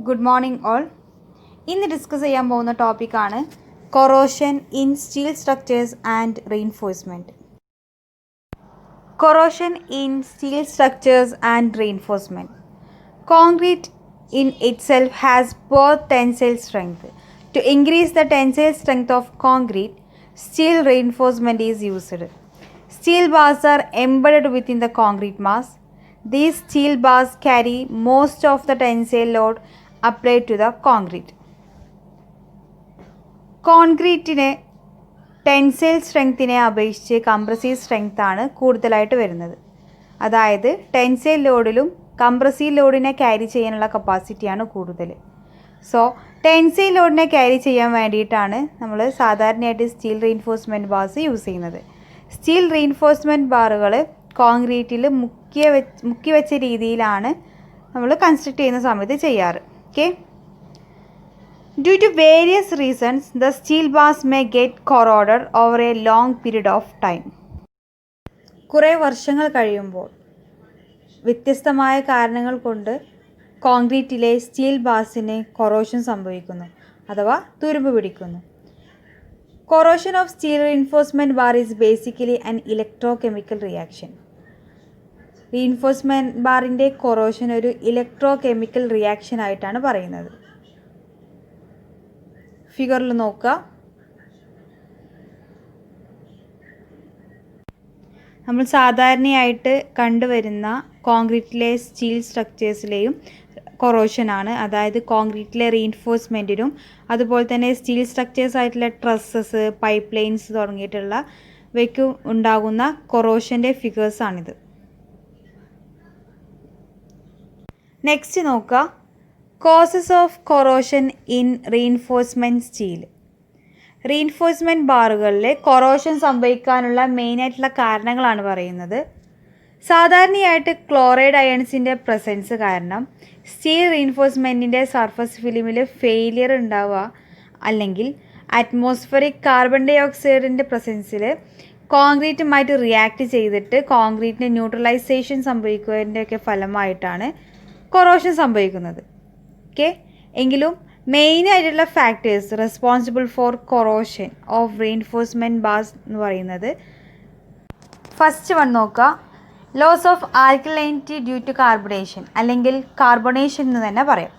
Good morning all. ഇന്ന് discuss ചെയ്യാൻ പോകുന്ന ടോപ്പിക്കാണ് corrosion in steel structures and reinforcement. Corrosion in steel structures and reinforcement. Concrete in itself has both tensile strength. To increase the tensile strength of concrete, steel reinforcement is used. Steel bars are embedded within the concrete mass. These steel bars carry most of the tensile load applied to the concrete. കോൺക്രീറ്റിന് tensile സ്ട്രെങ്ത്തിനെ അപേക്ഷിച്ച് compressive strength ആണ് കൂടുതലായിട്ട് വരുന്നത്. അതായത് tensile ലോഡിലും compressive ലോഡിനെ carry ചെയ്യാനുള്ള കപ്പാസിറ്റിയാണ് കൂടുതൽ. സോ ടെൻസൈൽ ലോഡിനെ ക്യാരി ചെയ്യാൻ വേണ്ടിയിട്ടാണ് നമ്മൾ സാധാരണയായിട്ട് സ്റ്റീൽ റീഇൻഫോഴ്സ്മെൻറ്റ് ബാർസ് യൂസ് ചെയ്യുന്നത്. സ്റ്റീൽ റീഇൻഫോഴ്സ്മെൻറ്റ് ബാറുകൾ കോൺക്രീറ്റിൽ മുക്കി വെച്ച രീതിയിലാണ് നമ്മൾ കൺസ്ട്രക്ട് ചെയ്യുന്ന സമയത്ത് ചെയ്യാറ്. Okay. Due to various reasons, the steel bars may get corroded over a long period of time. കുറേ വർഷങ്ങൾ കഴിയുമ്പോൾ വ്യത്യസ്തമായ കാരണങ്ങൾ കൊണ്ട് കോൺക്രീറ്റിലെ സ്റ്റീൽ ബാർസിന് കൊറോഷൻ സംഭവിക്കുന്നു അഥവാ തുരുമ്പ് പിടിക്കുന്നു. Corrosion of steel reinforcement bar is basically an electrochemical reaction. Reinforcement ബാറിൻ്റെ കൊറോഷൻ ഒരു ഇലക്ട്രോകെമിക്കൽ റിയാക്ഷൻ ആയിട്ടാണ് പറയുന്നത്. ഫിഗറിൽ നോക്കുക. നമ്മൾ സാധാരണയായിട്ട് കണ്ടുവരുന്ന കോൺക്രീറ്റിലെ സ്റ്റീൽ സ്ട്രക്ചേഴ്സിലെയും കൊറോഷനാണ്. അതായത് കോൺക്രീറ്റിലെ റീഇൻഫോഴ്സ്മെൻറ്റിനും അതുപോലെ തന്നെ സ്റ്റീൽ സ്ട്രക്ചേഴ്സ് ആയിട്ടുള്ള ട്രസ്സസ്, പൈപ്പ് ലൈൻസ് തുടങ്ങിയിട്ടുള്ളവയ്ക്കും ഉണ്ടാകുന്ന കൊറോഷൻ്റെ ഫിഗേഴ്സാണിത്. നെക്സ്റ്റ് നോക്കുക. Causes of corrosion in reinforcement steel. Reinforcement ബാറുകളിൽ കൊറോഷൻ സംഭവിക്കാനുള്ള മെയിനായിട്ടുള്ള കാരണങ്ങളാണ് പറയുന്നത്. സാധാരണയായിട്ട് ക്ലോറൈഡ് അയൺസിൻ്റെ പ്രസൻസ് കാരണം സ്റ്റീൽ റീഇൻഫോഴ്സ്മെൻറ്റിൻ്റെ സർഫസ് ഫിലിമിൽ ഫെയിലിയർ ഉണ്ടാവുക, അല്ലെങ്കിൽ അറ്റ്മോസ്ഫറിക് കാർബൺ ഡൈ ഓക്സൈഡിൻ്റെ പ്രസൻസിൽ കോൺക്രീറ്റുമായിട്ട് റിയാക്ട് ചെയ്തിട്ട് കോൺക്രീറ്റിന് ന്യൂട്രലൈസേഷൻ സംഭവിക്കുന്നതിൻ്റെയൊക്കെ ഫലമായിട്ടാണ് കൊറോഷൻ സംഭവിക്കുന്നത്. ഓക്കെ. എങ്കിലും മെയിനായിട്ടുള്ള factors responsible for corrosion of reinforcement bars എന്ന് പറയുന്നത്, ഫസ്റ്റ് വൺ നോക്കുക. Loss of alkalinity due to carbonation, അല്ലെങ്കിൽ കാർബണേഷൻ എന്ന് തന്നെ പറയാം.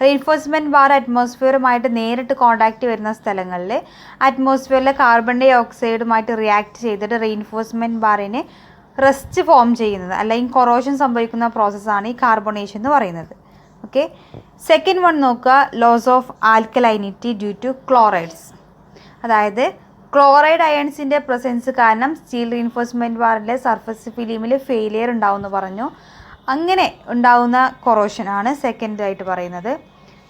റീഇൻഫോഴ്സ്മെൻറ്റ് ബാർ അറ്റ്മോസ്ഫിയറുമായിട്ട് നേരിട്ട് കോൺടാക്റ്റ് വരുന്ന സ്ഥലങ്ങളിൽ അറ്റ്മോസ്ഫിയറിലെ കാർബൺ ഡൈ ഓക്സൈഡുമായിട്ട് റിയാക്ട് ചെയ്തിട്ട് റീഇൻഫോഴ്സ്മെൻറ്റ് ബാറിന് റസ്റ്റ് ഫോം ചെയ്യുന്നത് അല്ലെങ്കിൽ കൊറോഷൻ സംഭവിക്കുന്ന പ്രോസസ്സാണ് ഈ കാർബണേഷൻ എന്ന് പറയുന്നത്. ഓക്കെ. സെക്കൻഡ് വൺ നോക്കുക. Loss of alkalinity due to chlorides. അതായത് ക്ലോറൈഡ് അയൺസിൻ്റെ പ്രസൻസ് കാരണം സ്റ്റീൽ റീഇൻഫോഴ്സ്മെൻറ്റ് ബാറിൻ്റെ സർഫസ് ഫിലിമിൽ ഫെയിലിയർ ഉണ്ടാവുമെന്ന് പറഞ്ഞു. അങ്ങനെ ഉണ്ടാവുന്ന കൊറോഷനാണ് സെക്കൻഡ് ആയിട്ട് പറയുന്നത്.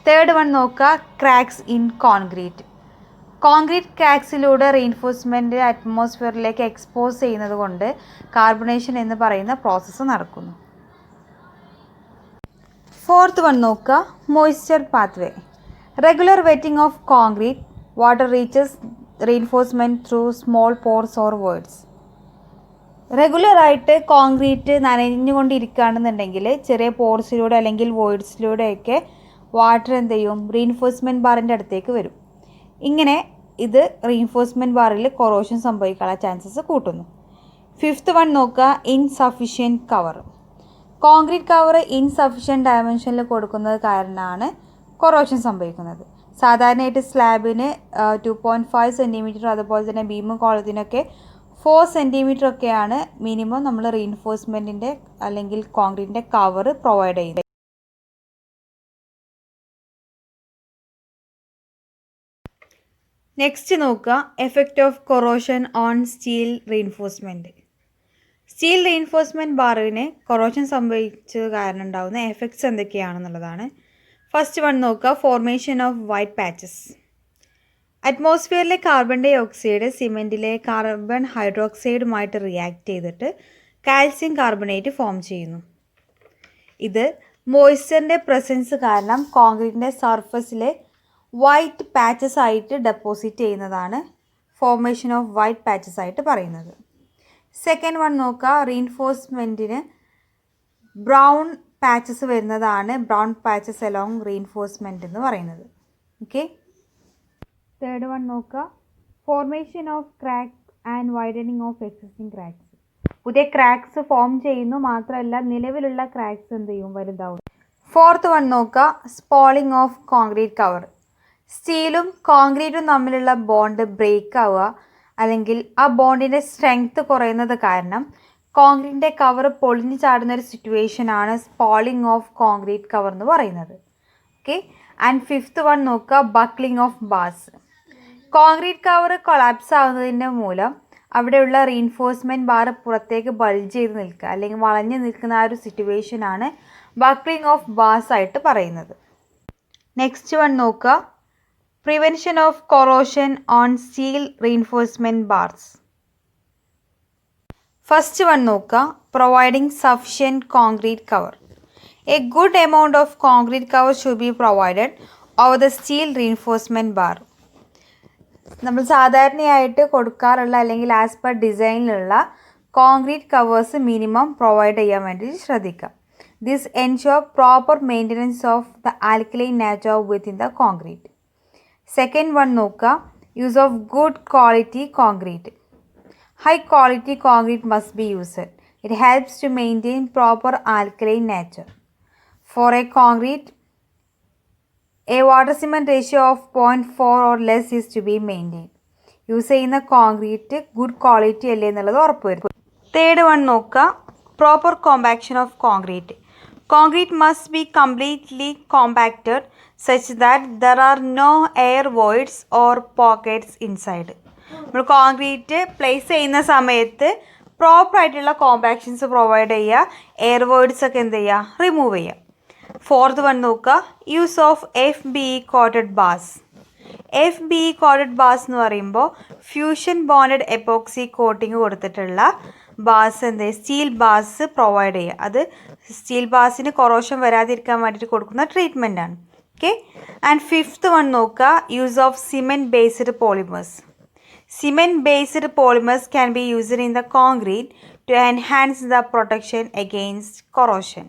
തേർഡ് വൺ നോക്കുക. Cracks in concrete. കോൺക്രീറ്റ് ക്രാക്സിലൂടെ റീഇൻഫോഴ്സ്മെൻറ്റ് അറ്റ്മോസ്ഫിയറിലേക്ക് എക്സ്പോസ് ചെയ്യുന്നത് കൊണ്ട് കാർബണേഷൻ എന്ന് പറയുന്ന പ്രോസസ്സ് നടക്കുന്നു. ഫോർത്ത് വൺ നോക്കുക. Moisture pathway. Regular wetting of concrete, water reaches reinforcement through small pores or voids. റെഗുലറായിട്ട് കോൺക്രീറ്റ് നനഞ്ഞുകൊണ്ടിരിക്കുകയാണെന്നുണ്ടെങ്കിൽ ചെറിയ പോർസിലൂടെ അല്ലെങ്കിൽ വോയിഡ്സിലൂടെയൊക്കെ വാട്ടർ എന്ത് ചെയ്യും, റീഇൻഫോഴ്സ്മെൻറ്റ് ബാറിൻ്റെ അടുത്തേക്ക് വരും. ഇങ്ങനെ ഇത് റീഇൻഫോഴ്സ്മെൻറ്റ് ബാറിൽ കൊറോഷൻ സംഭവിക്കാനുള്ള ചാൻസസ് കൂട്ടുന്നു. ഫിഫ്ത്ത് വൺ നോക്കുക. Insufficient cover. Concrete cover insufficient ഡയമെൻഷനിൽ കൊടുക്കുന്നത് കാരണമാണ് കൊറോഷൻ സംഭവിക്കുന്നത്. സാധാരണയായിട്ട് സ്ലാബിന് 2.5 സെൻറ്റിമീറ്റർ, അതുപോലെ തന്നെ ബീമും കോളത്തിനൊക്കെ 4 സെൻറ്റിമീറ്റർ ഒക്കെയാണ് മിനിമം നമ്മൾ റീഇൻഫോഴ്സ്മെൻറ്റിൻ്റെ അല്ലെങ്കിൽ കോൺക്രീറ്റിൻ്റെ കവർ പ്രൊവൈഡ് ചെയ്യുന്നത്. നെക്സ്റ്റ് നോക്കുക. Effect of corrosion on steel reinforcement. Steel reinforcement ബാറിന് കൊറോഷൻ സംഭവിച്ചത് കാരണം ഉണ്ടാകുന്ന എഫക്ട്സ് എന്തൊക്കെയാണെന്നുള്ളതാണ്. ഫസ്റ്റ് വൺ നോക്കുക. Formation of white patches. അറ്റ്മോസ്ഫിയറിലെ കാർബൺ ഡൈ ഓക്സൈഡ് സിമെൻറ്റിലെ കാർബൺ ഹൈഡ്രോക്സൈഡുമായിട്ട് റിയാക്ട് ചെയ്തിട്ട് കാൽസ്യം കാർബണേറ്റ് ഫോം ചെയ്യുന്നു. ഇത് മോയ്സ്ചറിൻ്റെ പ്രസൻസ് കാരണം കോൺക്രീറ്റിൻ്റെ സർഫസിൽ വൈറ്റ് പാച്ചസ് ആയിട്ട് ഡെപ്പോസിറ്റ് ചെയ്യുന്നതാണ് ഫോർമേഷൻ ഓഫ് വൈറ്റ് പാച്ചസ് ആയിട്ട് പറയുന്നത്. സെക്കൻഡ് വൺ നോക്കുക. റീഇൻഫോഴ്സ്മെൻറ്റിന് ബ്രൗൺ പാച്ചസ് വരുന്നതാണ് ബ്രൗൺ പാച്ചസ് അലോങ് റീൻഫോഴ്സ്മെൻറ്റ് എന്ന് പറയുന്നത്. ഓക്കെ, തേർഡ് വൺ നോക്കുക, formation of cracks and widening of existing cracks. പുതിയ ക്രാക്സ് ഫോം ചെയ്യുന്നു, മാത്രമല്ല നിലവിലുള്ള ക്രാക്സ് എന്ത് ചെയ്യും, വലുതാവും. ഫോർത്ത് വൺ നോക്കുക, സ്പോളിംഗ് ഓഫ് കോൺക്രീറ്റ് കവർ. സ്റ്റീലും കോൺക്രീറ്റും തമ്മിലുള്ള ബോണ്ട് ബ്രേക്ക് ആവുക അല്ലെങ്കിൽ ആ ബോണ്ടിൻ്റെ സ്ട്രെങ്ത് കുറയുന്നത് കാരണം കോൺക്രീറ്റിൻ്റെ കവർ പൊളിഞ്ഞു ചാടുന്ന ഒരു സിറ്റുവേഷനാണ് സ്പോളിംഗ് ഓഫ് കോൺക്രീറ്റ് കവർ എന്ന് പറയുന്നത്. ഓക്കെ, ആൻഡ് ഫിഫ്ത്ത് വൺ നോക്കുക, buckling of bars. Concrete cover collapse ആവുന്നതിൻ്റെ മൂലം അവിടെയുള്ള റീൻഫോഴ്സ്മെൻറ്റ് ബാർ പുറത്തേക്ക് ബൾജ് ചെയ്ത് നിൽക്കുക അല്ലെങ്കിൽ വളഞ്ഞു നിൽക്കുന്ന ആ ഒരു സിറ്റുവേഷനാണ് ബക്ലിംഗ് ഓഫ് ബാസ് ആയിട്ട് പറയുന്നത്. നെക്സ്റ്റ് വൺ നോക്കുക, prevention of corrosion on steel reinforcement bars. First one നോക്കുക, providing sufficient concrete cover. A good amount of concrete cover should be provided over the steel reinforcement bar. നമ്മൾ സാധാരണയായിട്ട് കൊടുക്കാറുള്ള അല്ലെങ്കിൽ as per ഡിസൈനിലുള്ള concrete covers minimum provide ചെയ്യാൻ വേണ്ടി ശ്രദ്ധിക്കുക. This ensure proper maintenance of the alkaline nature within the concrete. Second one നോക്കുക, use of good quality concrete. High quality concrete must be used. It helps to maintain proper alkaline nature. For a concrete a water cement ratio of 0.4 or less is to be maintained. Use ചെയ്യുന്ന concrete good quality അല്ലേ എന്നുള്ളത് ഉറപ്പുവരുത്തും. Third one നോക്കുക, proper compaction of concrete. Concrete must be completely compacted such that there are no air voids or pockets inside. നമ്മൾ concrete place ചെയ്യുന്ന സമയത്ത് പ്രോപ്പറായിട്ടുള്ള compactions provide ചെയ്യുക, എയർ വോയിഡ്സ് ഒക്കെ എന്ത് ചെയ്യുക, റിമൂവ് ചെയ്യുക. ഫോർത്ത് വൺ നോക്കുക, use of FBE coated bars. FBE coated bars എന്ന് പറയുമ്പോൾ ഫ്യൂഷൻ ബോണ്ടഡ് എപ്പോക്സി കോട്ടിങ് കൊടുത്തിട്ടുള്ള ബാസ് സ്റ്റീൽ ബാസ് പ്രൊവൈഡ് ചെയ്യുക. അത് സ്റ്റീൽ ബാസിന് കൊറോഷൻ വരാതിരിക്കാൻ വേണ്ടിയിട്ട് കൊടുക്കുന്ന ട്രീറ്റ്മെൻ്റ് ആണ്. ഓക്കെ, ആൻഡ് ഫിഫ്ത്ത് വൺ നോക്കുക, use of cement based polymers. Cement based polymers can be used in the concrete to enhance the protection against corrosion.